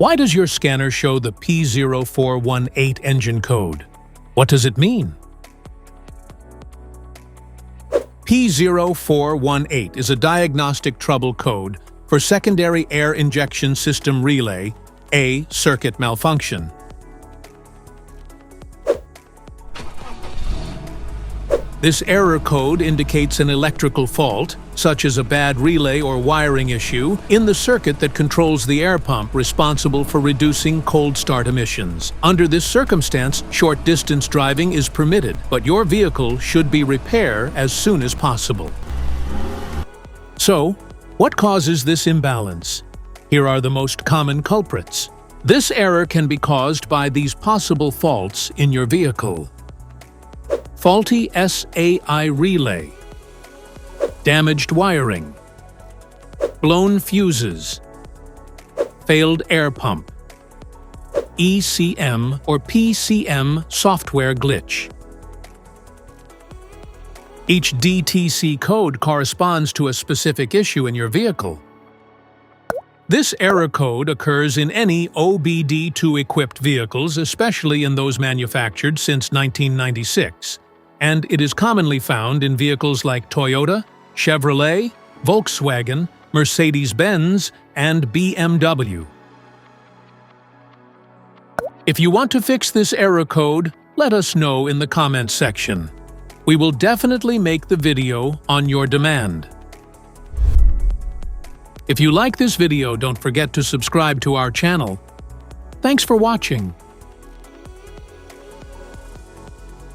Why does your scanner show the P0418 engine code? What does it mean? P0418 is a diagnostic trouble code for secondary air injection system relay, A circuit malfunction. This error code indicates an electrical fault, such as a bad relay or wiring issue, in the circuit that controls the air pump responsible for reducing cold start emissions. Under this circumstance, short-distance driving is permitted, but your vehicle should be repaired as soon as possible. So, what causes this imbalance? Here are the most common culprits. This error can be caused by these possible faults in your vehicle. Faulty SAI relay, damaged wiring, blown fuses, failed air pump, ECM or PCM software glitch. Each DTC code corresponds to a specific issue in your vehicle. This error code occurs in any OBD2-equipped vehicles, especially in those manufactured since 1996. And it is commonly found in vehicles like Toyota, Chevrolet, Volkswagen, Mercedes-Benz, and BMW. If you want to fix this error code, let us know in the comments section. We will definitely make the video on your demand. If you like this video, don't forget to subscribe to our channel. Thanks for watching.